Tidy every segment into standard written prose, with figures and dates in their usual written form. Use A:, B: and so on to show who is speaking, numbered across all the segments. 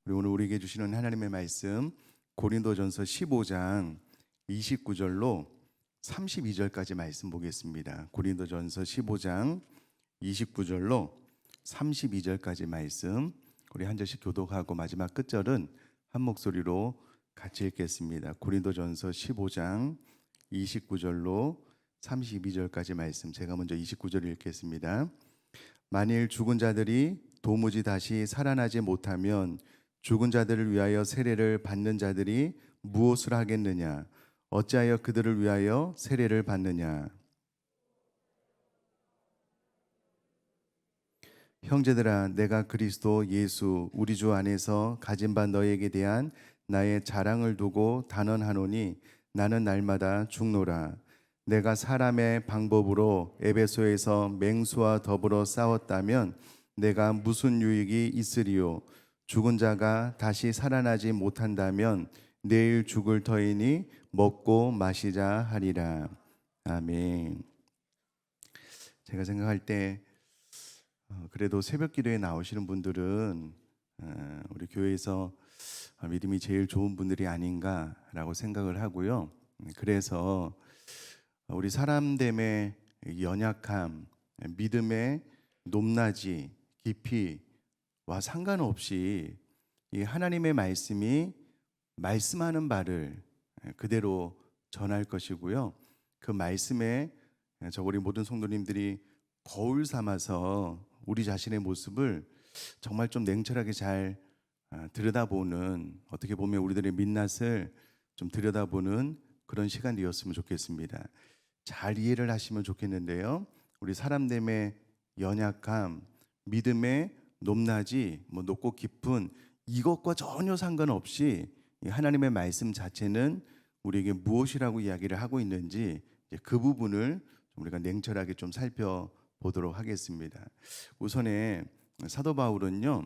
A: 오늘 우리에게 주시는 하나님의 말씀 고린도전서 15장 29절로 32절까지 말씀 보겠습니다. 고린도전서 15장 29절로 32절까지 말씀 우리 한 절씩 교독하고 마지막 끝절은 한 목소리로 같이 읽겠습니다. 고린도전서 15장 29절로 32절까지 말씀, 제가 먼저 29절 읽겠습니다. 만일 죽은 자들이 도무지 다시 살아나지 못하면 죽은 자들을 위하여 세례를 받는 자들이 무엇을 하겠느냐? 어찌하여 그들을 위하여 세례를 받느냐? 형제들아, 내가 그리스도 예수 우리 주 안에서 가진 바 너에게 대한 나의 자랑을 두고 단언하노니 나는 날마다 죽노라. 내가 사람의 방법으로 에베소에서 맹수와 더불어 싸웠다면 내가 무슨 유익이 있으리요? 죽은 자가 다시 살아나지 못한다면 내일 죽을 터이니 먹고 마시자 하리라. 아멘. 제가 생각할 때 그래도 새벽 기도에 나오시는 분들은 우리 교회에서 믿음이 제일 좋은 분들이 아닌가라고 생각을 하고요. 그래서 우리 사람됨의 연약함, 믿음의 높낮이, 깊이와 상관없이 이 하나님의 말씀이 말씀하는 바를 그대로 전할 것이고요. 그 말씀에 우리 모든 성도님들이 거울 삼아서 우리 자신의 모습을 정말 좀 냉철하게 잘 들여다보는, 어떻게 보면 우리들의 민낯을 좀 들여다보는 그런 시간 되었으면 좋겠습니다. 잘 이해를 하시면 좋겠는데요. 우리 사람됨의 연약함, 믿음의 높낮이, 높고 깊은 이것과 전혀 상관없이 하나님의 말씀 자체는 우리에게 무엇이라고 이야기를 하고 있는지 그 부분을 우리가 냉철하게 좀 살펴보도록 하겠습니다. 우선에 사도 바울은요,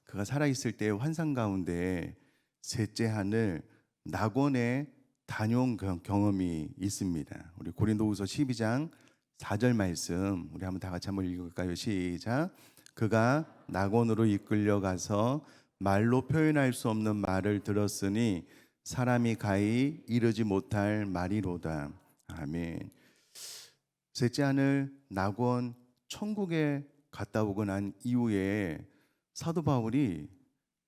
A: 그가 살아있을 때 환상 가운데 셋째 하늘 낙원에 다녀온 경험이 있습니다. 우리 고린도후서 12장 4절 말씀 우리 한번 다 같이 한번 읽을까요? 시작. 그가 낙원으로 이끌려 가서 말로 표현할 수 없는 말을 들었으니 사람이 가히 이르지 못할 말이로다. 아멘. 셋째 하늘 낙원 천국에 갔다 오고 난 이후에 사도 바울이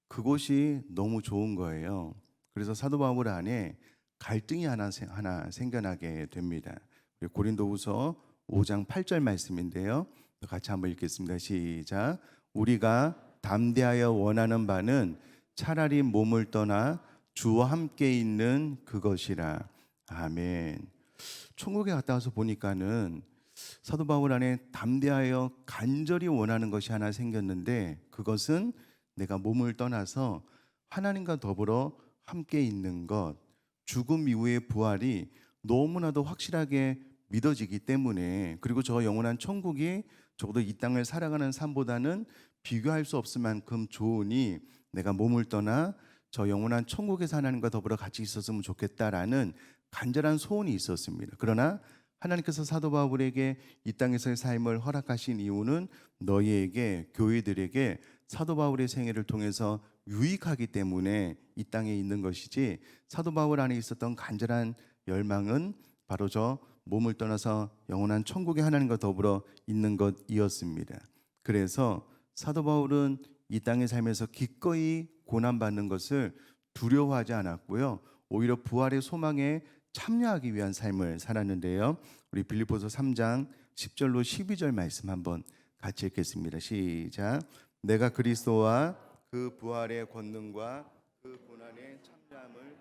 A: 그곳이 너무 좋은 거예요. 그래서 사도 바울 안에 갈등이 하나 생겨나게 됩니다. 고린도후서 5장 8절 말씀인데요. 같이 한번 읽겠습니다. 시작. 우리가 담대하여 원하는 바는 차라리 몸을 떠나 주와 함께 있는 그것이라. 아멘. 천국에 갔다 와서 보니까는 사도 바울 안에 담대하여 간절히 원하는 것이 하나 생겼는데, 그것은 내가 몸을 떠나서 하나님과 더불어 함께 있는 것, 죽음 이후의 부활이 너무나도 확실하게 믿어지기 때문에, 그리고 저 영원한 천국이 적어도 이 땅을 살아가는 삶보다는 비교할 수 없을 만큼 좋으니 내가 몸을 떠나 저 영원한 천국에서 하나님과 더불어 같이 있었으면 좋겠다라는 간절한 소원이 있었습니다. 그러나 하나님께서 사도 바울에게 이 땅에서의 삶을 허락하신 이유는 너희에게, 교회들에게 사도 바울의 생애를 통해서 유익하기 때문에 이 땅에 있는 것이지, 사도 바울 안에 있었던 간절한 열망은 바로 저 몸을 떠나서 영원한 천국의 하나님과 더불어 있는 것이었습니다. 그래서 사도 바울은 이 땅의 삶에서 기꺼이 고난받는 것을 두려워하지 않았고요, 오히려 부활의 소망에 참여하기 위한 삶을 살았는데요. 우리 빌립보서 3장 10절로 12절 말씀 한번 같이 읽겠습니다. 시작. 내가 그리스도와 그 부활의 권능과 그 고난의 참여함을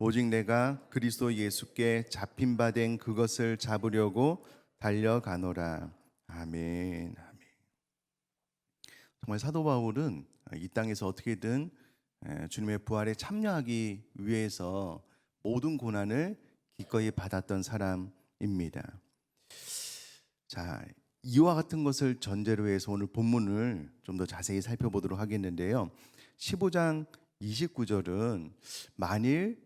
A: 오직 내가 그리스도 예수께 잡힌 바 된 그것을 잡으려고 달려가노라. 아멘. 아멘. 정말 사도 바울은 이 땅에서 어떻게든 주님의 부활에 참여하기 위해서 모든 고난을 기꺼이 받았던 사람입니다. 자, 이와 같은 것을 전제로 해서 오늘 본문을 좀 더 자세히 살펴보도록 하겠는데요. 15장 29절은 만일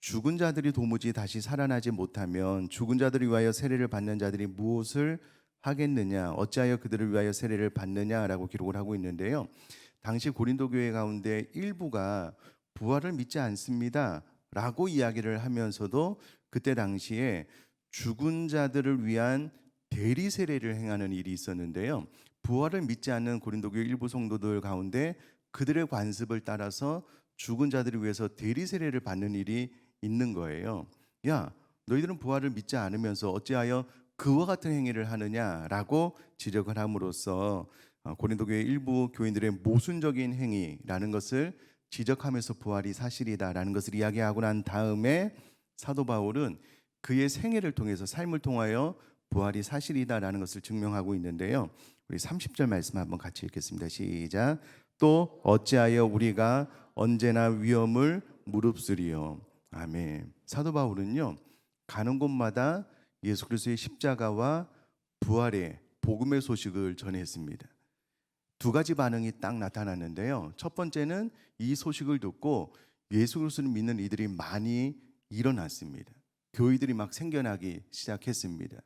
A: 죽은 자들이 도무지 다시 살아나지 못하면 죽은 자들을 위하여 세례를 받는 자들이 무엇을 하겠느냐, 어찌하여 그들을 위하여 세례를 받느냐라고 기록을 하고 있는데요. 당시 고린도 교회 가운데 일부가 부활을 믿지 않습니다라고 이야기를 하면서도 그때 당시에 죽은 자들을 위한 대리 세례를 행하는 일이 있었는데요. 부활을 믿지 않는 고린도 교회 일부 성도들 가운데 그들의 관습을 따라서 죽은 자들을 위해서 대리 세례를 받는 일이 있는 거예요. 야, 너희들은 부활을 믿지 않으면서 어찌하여 그와 같은 행위를 하느냐라고 지적을 함으로써 고린도 교회 일부 교인들의 모순적인 행위라는 것을 지적하면서 부활이 사실이다라는 것을 이야기하고 난 다음에 사도 바울은 그의 생애를 통해서 삶을 통하여 부활이 사실이다라는 것을 증명하고 있는데요. 우리 30절 말씀 한번 같이 읽겠습니다. 시작. 또 어찌하여 우리가 언제나 위험을 무릅쓰리요. 아멘. 사도 바울은요, 가는 곳마다 예수 그리스도의 십자가와 부활의 복음의 소식을 전했습니다. 두 가지 반응이 딱 나타났는데요. 첫 번째는 이 소식을 듣고 예수 그리스도를 믿는 이들이 많이 일어났습니다. 교회들이 막 생겨나기 시작했습니다.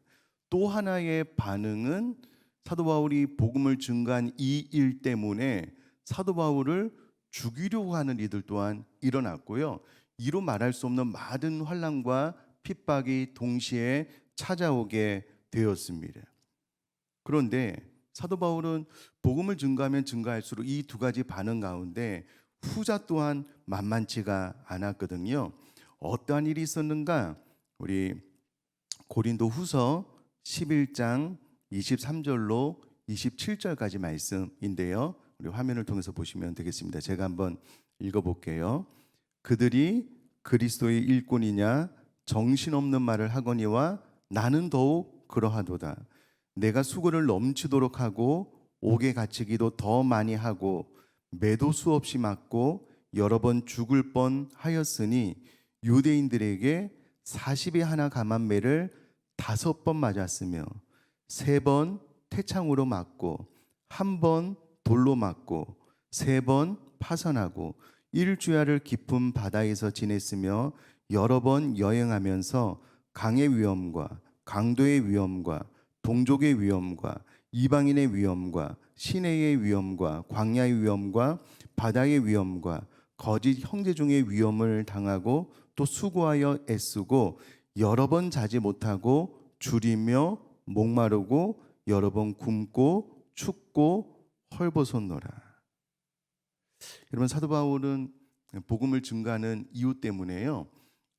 A: 또 하나의 반응은 사도 바울이 복음을 증거한 이 일 때문에 사도 바울을 죽이려고 하는 이들 또한 일어났고요. 이로 말할 수 없는 많은 환난과 핍박이 동시에 찾아오게 되었습니다. 그런데 사도 바울은 복음을 증거하면 증거할수록 이 두 가지 반응 가운데 후자 또한 만만치가 않았거든요. 어떠한 일이 있었는가? 우리 고린도 후서 11장 23절로 27절까지 말씀인데요. 우리 화면을 통해서 보시면 되겠습니다. 제가 한번 읽어볼게요. 그들이 그리스도의 일꾼이냐 정신없는 말을 하거니와 나는 더욱 그러하도다. 내가 수고를 넘치도록 하고 옥에 갇히기도 더 많이 하고 매도 수없이 맞고 여러 번 죽을 뻔하였으니 유대인들에게 40이 하나 감한 매를 5번 맞았으며 3번 태창으로 맞고 1번 돌로 맞고 3번 파선하고 일주야를 깊은 바다에서 지냈으며 여러 번 여행하면서 강의 위험과 강도의 위험과 동족의 위험과 이방인의 위험과 시내의 위험과 광야의 위험과 바다의 위험과 거짓 형제 중의 위험을 당하고 또 수고하여 애쓰고 여러 번 자지 못하고 줄이며 목마르고 여러 번 굶고 춥고 헐벗었노라. 여러분, 사도 바울은 복음을 증거하는 이유 때문에요,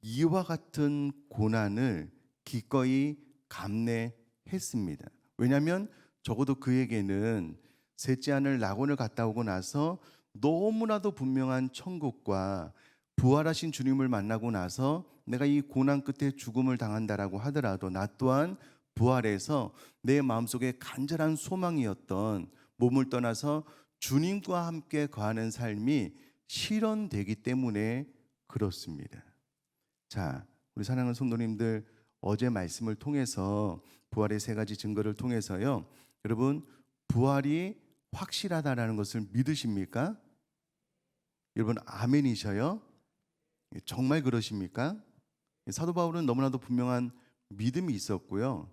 A: 이와 같은 고난을 기꺼이 감내했습니다. 왜냐하면 적어도 그에게는 셋째 아들 낙원을 갔다 오고 나서 너무나도 분명한 천국과 부활하신 주님을 만나고 나서 내가 이 고난 끝에 죽음을 당한다라고 하더라도 나 또한 부활해서 내 마음속에 간절한 소망이었던 몸을 떠나서 주님과 함께 거하는 삶이 실현되기 때문에 그렇습니다. 자, 우리 사랑하는 성도님들, 어제 말씀을 통해서 부활의 3가지 증거를 통해서요, 여러분 부활이 확실하다라는 것을 믿으십니까? 여러분 아멘이셔요? 정말 그러십니까? 사도 바울은 너무나도 분명한 믿음이 있었고요,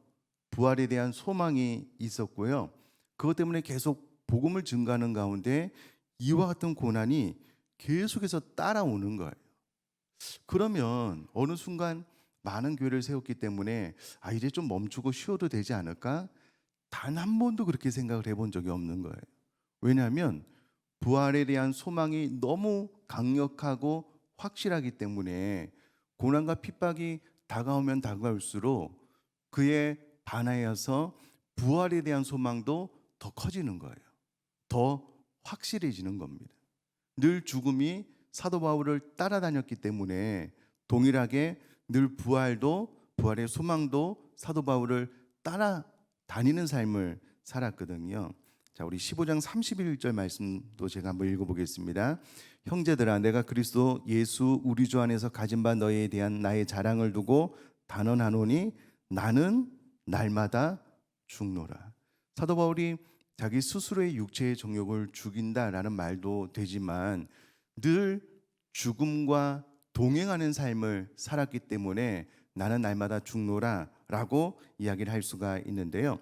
A: 부활에 대한 소망이 있었고요, 그것 때문에 계속 복음을 증거하는 가운데 이와 같은 고난이 계속해서 따라오는 거예요. 그러면 어느 순간 많은 교회를 세웠기 때문에 이제 좀 멈추고 쉬어도 되지 않을까? 단 한 번도 그렇게 생각을 해본 적이 없는 거예요. 왜냐하면 부활에 대한 소망이 너무 강력하고 확실하기 때문에 고난과 핍박이 다가오면 다가올수록 그에 반하여서 부활에 대한 소망도 더 커지는 거예요. 더 확실해지는 겁니다. 늘 죽음이 사도 바울을 따라다녔기 때문에 동일하게 늘 부활의 소망도 사도 바울을 따라다니는 삶을 살았거든요. 자, 우리 15장 31절 말씀도 제가 한번 읽어보겠습니다. 형제들아, 내가 그리스도 예수 우리 주 안에서 가진 바 너희에 대한 나의 자랑을 두고 단언하노니 나는 날마다 죽노라. 사도 바울이 자기 스스로의 육체의 정욕을 죽인다라는 말도 되지만 늘 죽음과 동행하는 삶을 살았기 때문에 나는 날마다 죽노라 라고 이야기를 할 수가 있는데요.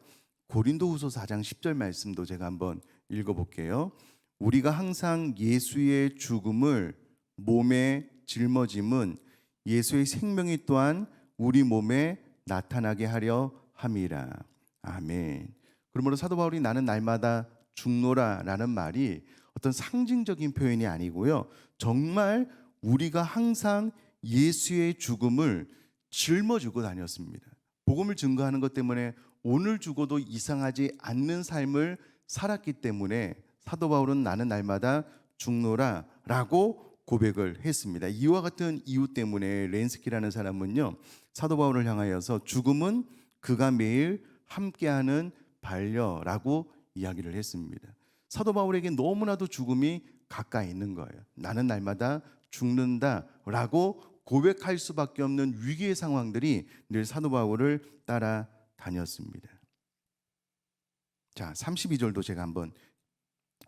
A: 고린도후서 4장 10절 말씀도 제가 한번 읽어볼게요. 우리가 항상 예수의 죽음을 몸에 짊어짐은 예수의 생명이 또한 우리 몸에 나타나게 하려 함이라. 아멘. 그러므로 사도 바울이 나는 날마다 죽노라라는 말이 어떤 상징적인 표현이 아니고요. 정말 우리가 항상 예수의 죽음을 짊어지고 다녔습니다. 복음을 증거하는 것 때문에 오늘 죽어도 이상하지 않는 삶을 살았기 때문에 사도 바울은 나는 날마다 죽노라라고 고백을 했습니다. 이와 같은 이유 때문에 렌스키라는 사람은요, 사도 바울을 향하여서 죽음은 그가 매일 함께하는 반려라고 이야기를 했습니다. 사도 바울에게 너무나도 죽음이 가까이 있는 거예요. 나는 날마다 죽는다라고 고백할 수밖에 없는 위기의 상황들이 늘 사도 바울을 따라다녔습니다. 자, 32절도 제가 한번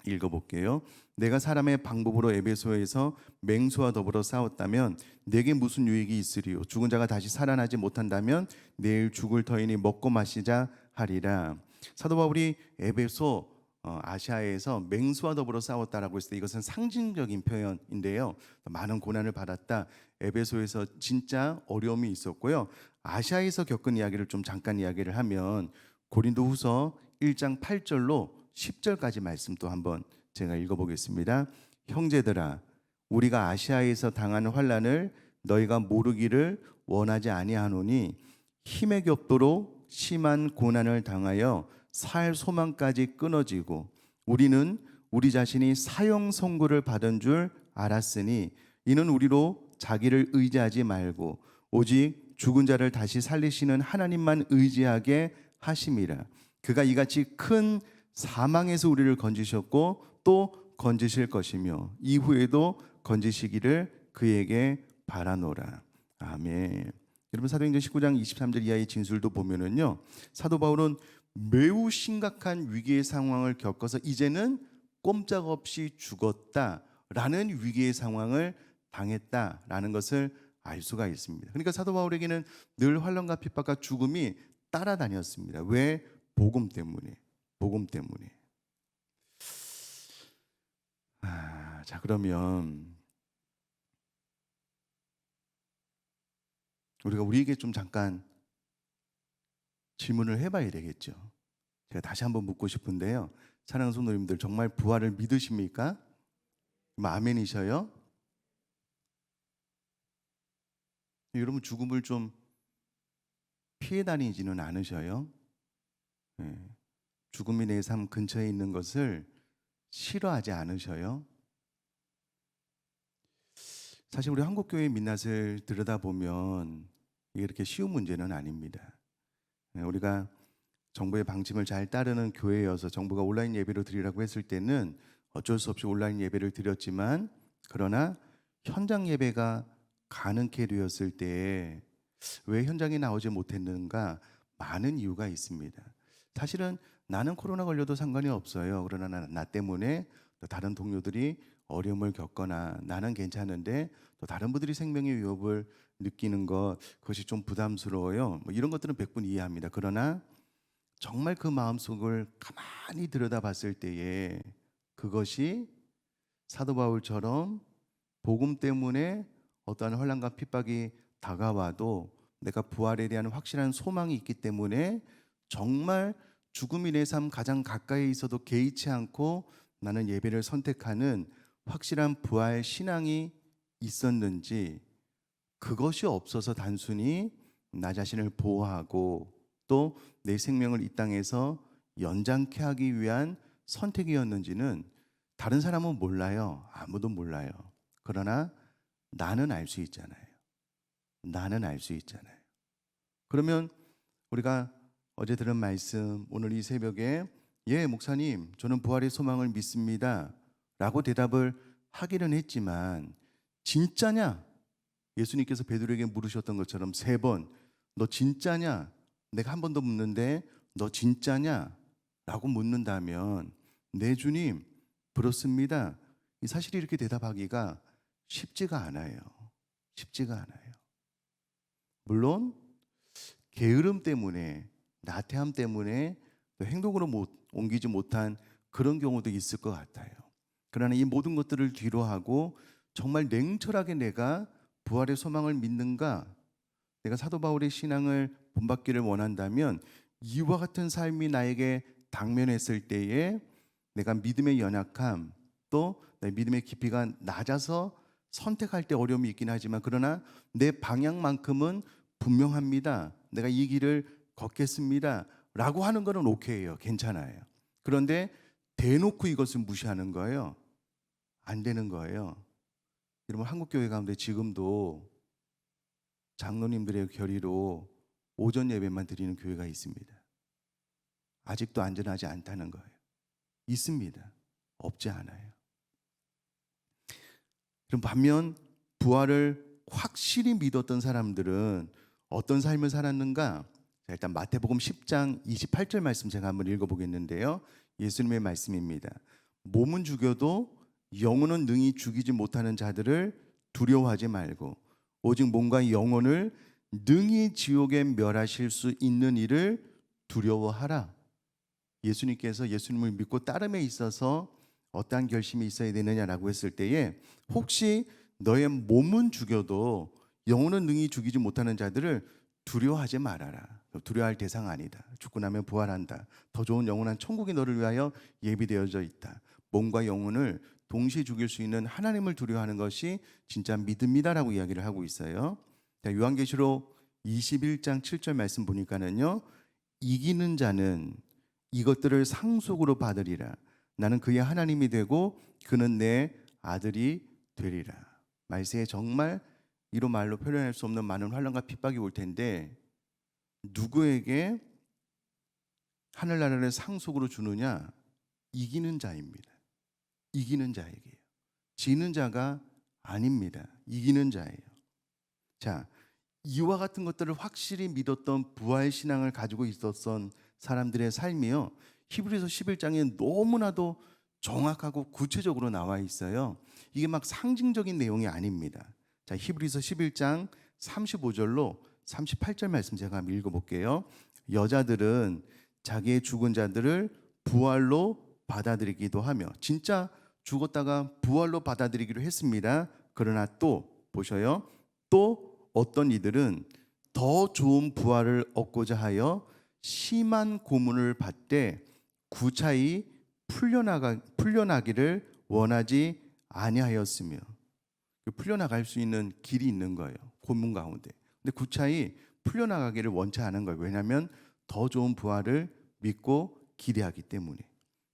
A: 읽어볼게요. 내가 사람의 방법으로 에베소에서 맹수와 더불어 싸웠다면 내게 무슨 유익이 있으리요? 죽은 자가 다시 살아나지 못한다면 내일 죽을 터이니 먹고 마시자 하리라. 사도 바울이 에베소 아시아에서 맹수와 더불어 싸웠다라고 했을 때 이것은 상징적인 표현인데요. 많은 고난을 받았다. 에베소에서 진짜 어려움이 있었고요. 아시아에서 겪은 이야기를 좀 잠깐 이야기를 하면 고린도후서 1장 8절로 10절까지 말씀 또 한번 제가 읽어보겠습니다. 형제들아, 우리가 아시아에서 당한 환난을 너희가 모르기를 원하지 아니하노니 힘의 격도로 심한 고난을 당하여 살 소망까지 끊어지고 우리는 우리 자신이 사형 선고를 받은 줄 알았으니 이는 우리로 자기를 의지하지 말고 오직 죽은 자를 다시 살리시는 하나님만 의지하게 하심이라. 그가 이같이 큰 사망에서 우리를 건지셨고 또 건지실 것이며 이후에도 건지시기를 그에게 바라노라. 아멘. 여러분 사도행전 19장 23절 이하의 진술도 보면은요, 사도 바울은 매우 심각한 위기의 상황을 겪어서 이제는 꼼짝없이 죽었다라는 위기의 상황을 당했다라는 것을 알 수가 있습니다. 그러니까 사도 바울에게는 늘 환난과 핍박과 죽음이 따라다녔습니다. 왜? 복음 때문에. 복음 때문에. 자, 그러면 우리가 우리에게 좀 잠깐 질문을 해봐야 되겠죠. 제가 다시 한번 묻고 싶은데요. 사랑하는 성도님들, 정말 부활을 믿으십니까? 아멘이셔요? 여러분 죽음을 좀 피해 다니지는 않으셔요? 네. 죽음이 내 삶 근처에 있는 것을 싫어하지 않으셔요? 사실 우리 한국교회 민낯을 들여다보면 이게 이렇게 쉬운 문제는 아닙니다. 우리가 정부의 방침을 잘 따르는 교회여서 정부가 온라인 예배로 드리라고 했을 때는 어쩔 수 없이 온라인 예배를 드렸지만, 그러나 현장 예배가 가능케 되었을 때 왜 현장에 나오지 못했는가? 많은 이유가 있습니다. 사실은 나는 코로나 걸려도 상관이 없어요. 그러나 나 때문에 또 다른 동료들이 어려움을 겪거나 나는 괜찮은데 또 다른 분들이 생명의 위협을 느끼는 것, 그것이 좀 부담스러워요. 이런 것들은 100분 이해합니다. 그러나 정말 그 마음속을 가만히 들여다봤을 때에 그것이 사도 바울처럼 복음 때문에 어떠한 환난과 핍박이 다가와도 내가 부활에 대한 확실한 소망이 있기 때문에 정말 죽음이 내 삶 가장 가까이 있어도 개의치 않고 나는 예배를 선택하는 확실한 부활 신앙이 있었는지, 그것이 없어서 단순히 나 자신을 보호하고 또 내 생명을 이 땅에서 연장케 하기 위한 선택이었는지는 다른 사람은 몰라요. 아무도 몰라요. 그러나 나는 알 수 있잖아요. 나는 알 수 있잖아요. 그러면 우리가 어제 들은 말씀, 오늘 이 새벽에 예, 목사님, 저는 부활의 소망을 믿습니다 라고 대답을 하기는 했지만 진짜냐? 예수님께서 베드로에게 물으셨던 것처럼 3번, 너 진짜냐? 내가 한 번 더 묻는데 너 진짜냐? 라고 묻는다면 네, 주님, 그렇습니다. 사실 이렇게 대답하기가 쉽지가 않아요. 쉽지가 않아요. 물론 게으름 때문에, 나태함 때문에 또 행동으로 옮기지 못한 그런 경우도 있을 것 같아요. 그러나 이 모든 것들을 뒤로 하고 정말 냉철하게 내가 부활의 소망을 믿는가, 내가 사도 바울의 신앙을 본받기를 원한다면 이와 같은 삶이 나에게 당면했을 때에 내가 믿음의 연약함, 또 내 믿음의 깊이가 낮아서 선택할 때 어려움이 있긴 하지만, 그러나 내 방향만큼은 분명합니다. 내가 이 길을 걷겠습니다 라고 하는 거는 오케이예요. 괜찮아요. 그런데 대놓고 이것을 무시하는 거예요. 안 되는 거예요. 여러분, 한국교회 가운데 지금도 장로님들의 결의로 오전 예배만 드리는 교회가 있습니다. 아직도 안전하지 않다는 거예요. 있습니다. 없지 않아요. 그럼 반면 부활을 확실히 믿었던 사람들은 어떤 삶을 살았는가? 자, 일단 마태복음 10장 28절 말씀 제가 한번 읽어보겠는데요. 예수님의 말씀입니다. 몸은 죽여도 영혼은 능히 죽이지 못하는 자들을 두려워하지 말고 오직 몸과 영혼을 능히 지옥에 멸하실 수 있는 이를 두려워하라. 예수님께서 예수님을 믿고 따름에 있어서 어떠한 결심이 있어야 되느냐라고 했을 때에, 혹시 너의 몸은 죽여도 영혼은 능히 죽이지 못하는 자들을 두려워하지 말아라. 두려워할 대상 아니다. 죽고 나면 부활한다. 더 좋은 영원한 천국이 너를 위하여 예비되어져 있다. 몸과 영혼을 동시에 죽일 수 있는 하나님을 두려워하는 것이 진짜 믿음이다라고 이야기를 하고 있어요. 자, 요한계시록 21장 7절 말씀 보니까는요, 이기는 자는 이것들을 상속으로 받으리라. 나는 그의 하나님이 되고 그는 내 아들이 되리라. 말세에 정말 이로 말로 표현할 수 없는 많은 환난과 핍박이 올 텐데, 누구에게 하늘나라를 상속으로 주느냐? 이기는 자입니다. 이기는 자에게요. 지는 자가 아닙니다. 이기는 자예요. 자, 이와 같은 것들을 확실히 믿었던 부활 신앙을 가지고 있었던 사람들의 삶이요, 히브리서 11장에 너무나도 정확하고 구체적으로 나와 있어요. 이게 막 상징적인 내용이 아닙니다. 자, 히브리서 11장 35절로 38절 말씀 제가 한번 읽어볼게요. 여자들은 자기의 죽은 자들을 부활로 받아들이기도 하며, 진짜 죽었다가 부활로 받아들이기로 했습니다. 그러나 또 보셔요. 또 어떤 이들은 더 좋은 부활을 얻고자 하여 심한 고문을 받되 구차히 풀려나기를 원하지 아니하였으며, 풀려나갈 수 있는 길이 있는 거예요. 고문 가운데. 근데 구차히 풀려나가기를 원치 않은 거예요. 왜냐하면 더 좋은 부활을 믿고 기대하기 때문에.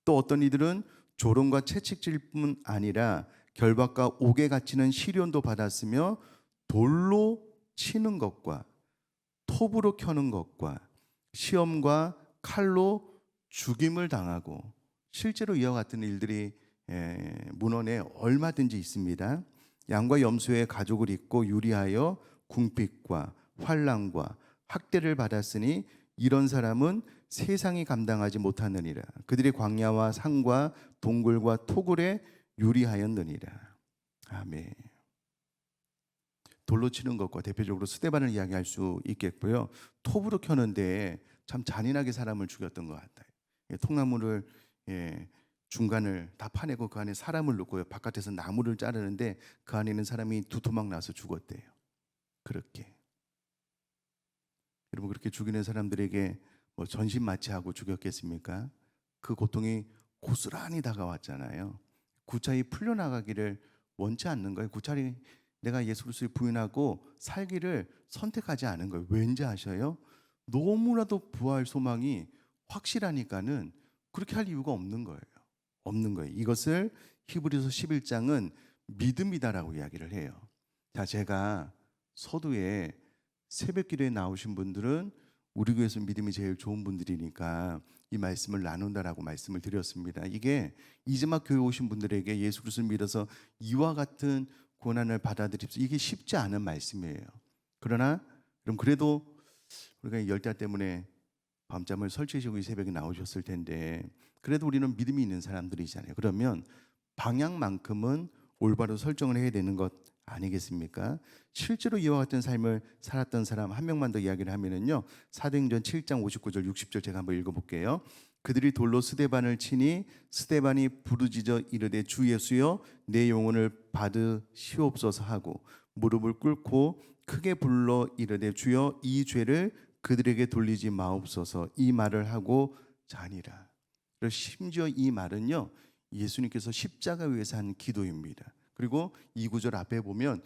A: 또 어떤 이들은 조롱과 채찍질 뿐 아니라 결박과 옥에 갇히는 시련도 받았으며 돌로 치는 것과 톱으로 켜는 것과 시험과 칼로 죽임을 당하고, 실제로 이와 같은 일들이 문헌에 얼마든지 있습니다. 양과 염소의 가죽을 입고 유리하여 궁핍과 환난과 학대를 받았으니 이런 사람은 세상이 감당하지 못하느니라. 그들이 광야와 산과 동굴과 토굴에 유리하였느니라. 아멘. 돌로 치는 것과 대표적으로 스데반을 이야기할 수 있겠고요. 톱으로 켜는데 참 잔인하게 사람을 죽였던 것 같아요. 통나무를 중간을 다 파내고 그 안에 사람을 넣고요, 바깥에서 나무를 자르는데 그 안에 있는 사람이 두토막 나서 죽었대요. 그렇게. 여러분, 그렇게 죽이는 사람들에게 뭐 전신 마취하고 죽였겠습니까? 그 고통이 고스란히 다가왔잖아요. 구차히 풀려나가기를 원치 않는 거예요. 구차히 내가 예수 그리스도를 부인하고 살기를 선택하지 않은 거예요. 왠지 아셔요? 너무나도 부활 소망이 확실하니까는 그렇게 할 이유가 없는 거예요. 없는 거예요. 이것을 히브리서 11장은 믿음이다라고 이야기를 해요. 자, 제가 서두에 새벽 기도에 나오신 분들은 우리 교회에서 믿음이 제일 좋은 분들이니까 이 말씀을 나눈다라고 말씀을 드렸습니다. 이게 이제막 교회 오신 분들에게 예수 그리스도를 믿어서 이와 같은 고난을 받아들입시오, 이게 쉽지 않은 말씀이에요. 그러나 그럼 그래도 우리가 열대 때문에 밤잠을 설치시고 이 새벽에 나오셨을 텐데, 그래도 우리는 믿음이 있는 사람들이잖아요. 그러면 방향만큼은 올바로 설정을 해야 되는 것 아니겠습니까? 실제로 이와 같은 삶을 살았던 사람 한 명만 더 이야기를 하면은요. 사도행전 7장 59절 60절 제가 한번 읽어볼게요. 그들이 돌로 스데반을 치니 스데반이 부르짖어 이르되 주 예수여 내 영혼을 받으시옵소서 하고 무릎을 꿇고 크게 불러 이르되 주여 이 죄를 그들에게 돌리지 마옵소서 이 말을 하고 자니라. 그리고 심지어 이 말은요. 예수님께서 십자가 위에서 한 기도입니다. 그리고 이 구절 앞에 보면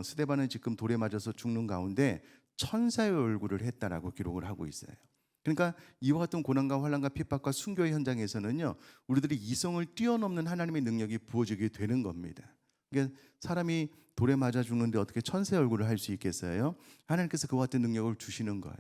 A: 스데반은 지금 돌에 맞아서 죽는 가운데 천사의 얼굴을 했다라고 기록을 하고 있어요. 그러니까 이와 같은 고난과 환난과 핍박과 순교의 현장에서는요. 우리들이 이성을 뛰어넘는 하나님의 능력이 부어지게 되는 겁니다. 그러니까 사람이 돌에 맞아 죽는데 어떻게 천사의 얼굴을 할 수 있겠어요? 하나님께서 그와 같은 능력을 주시는 거예요.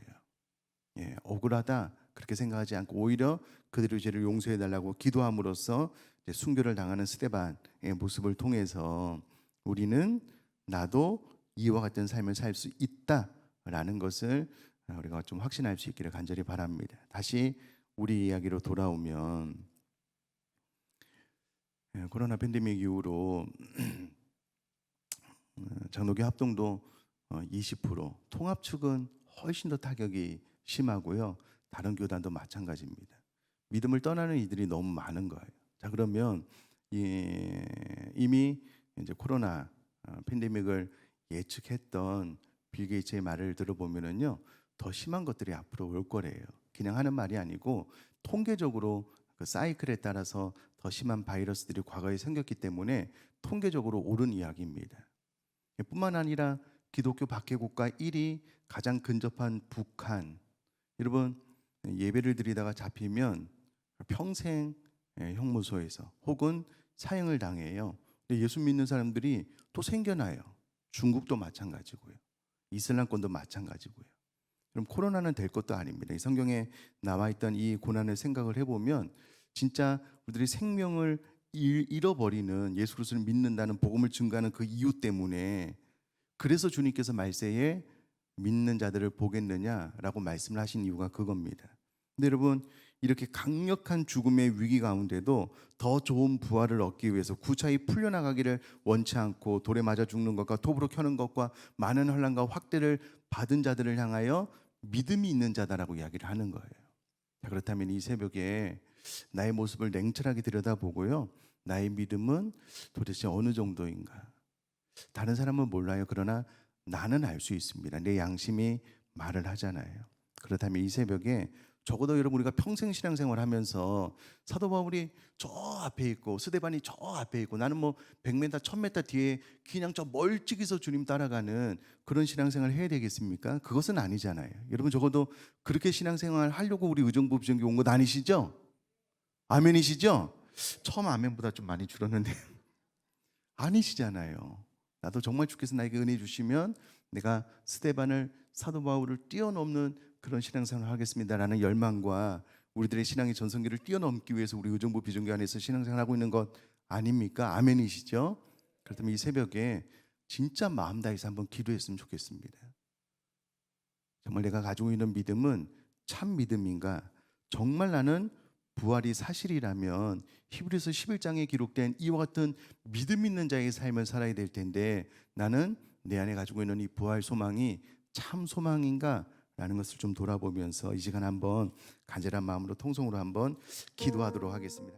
A: 예, 억울하다 그렇게 생각하지 않고 오히려 그들의 죄를 용서해 달라고 기도함으로써 이제 순교를 당하는 스데반의 모습을 통해서 우리는 나도 이와 같은 삶을 살 수 있다라는 것을 우리가 좀 확신할 수 있기를 간절히 바랍니다. 다시 우리 이야기로 돌아오면 코로나 팬데믹 이후로 장로교 합동도 20%, 통합 측은 훨씬 더 타격이 심하고요. 다른 교단도 마찬가지입니다. 믿음을 떠나는 이들이 너무 많은 거예요. 자, 그러면 이미 이제 코로나 팬데믹을 예측했던 빌 게이츠의 말을 들어보면은요, 더 심한 것들이 앞으로 올 거래요. 그냥 하는 말이 아니고 통계적으로 그 사이클에 따라서 더 심한 바이러스들이 과거에 생겼기 때문에 통계적으로 옳은 이야기입니다. 뿐만 아니라 기독교 박해국가 1위 가장 근접한 북한. 여러분 예배를 드리다가 잡히면 평생 형무소에서 혹은 사형을 당해요. 예수 믿는 사람들이 또 생겨나요. 중국도 마찬가지고요. 이슬람권도 마찬가지고요. 그럼 코로나는 될 것도 아닙니다. 이 성경에 나와 있던 이 고난을 생각을 해보면 진짜 우리들이 생명을 잃어버리는 예수 그리스도를 믿는다는 복음을 증거하는 그 이유 때문에 그래서 주님께서 말세에 믿는 자들을 보겠느냐라고 말씀을 하신 이유가 그겁니다. 근데 여러분 이렇게 강력한 죽음의 위기 가운데도 더 좋은 부활을 얻기 위해서 구차히 풀려나가기를 원치 않고 돌에 맞아 죽는 것과 톱으로 켜는 것과 많은 혼란과 확대를 받은 자들을 향하여 믿음이 있는 자다라고 이야기를 하는 거예요. 자, 그렇다면 이 새벽에 나의 모습을 냉철하게 들여다보고요. 나의 믿음은 도대체 어느 정도인가? 다른 사람은 몰라요. 그러나 나는 알 수 있습니다. 내 양심이 말을 하잖아요. 그렇다면 이 새벽에 적어도 여러분 우리가 평생 신앙생활 하면서 사도 바울이 저 앞에 있고 스데반이 저 앞에 있고 나는 뭐 100m, 1000m 뒤에 그냥 저 멀찍이서 주님 따라가는 그런 신앙생활을 해야 되겠습니까? 그것은 아니잖아요. 여러분 적어도 그렇게 신앙생활 하려고 우리 의정부 비전교 온 것 아니시죠? 아멘이시죠? 처음 아멘보다 좀 많이 줄었는데 아니시잖아요. 나도 정말 주께서 나에게 은혜 주시면 내가 스데반을 사도 바울을 뛰어넘는 그런 신앙생활을 하겠습니다라는 열망과 우리들의 신앙의 전성기를 뛰어넘기 위해서 우리 의정부 비전교 안에서 신앙생활을 하고 있는 것 아닙니까? 아멘이시죠? 그렇다면 이 새벽에 진짜 마음 다해서 한번 기도했으면 좋겠습니다. 정말 내가 가지고 있는 믿음은 참 믿음인가? 정말 나는 부활이 사실이라면 히브리서 11장에 기록된 이와 같은 믿음 있는 자의 삶을 살아야 될 텐데 나는 내 안에 가지고 있는 이 부활 소망이 참 소망인가? 라는 것을 좀 돌아보면서 이 시간 한번 간절한 마음으로 통성으로 한번 기도하도록 하겠습니다.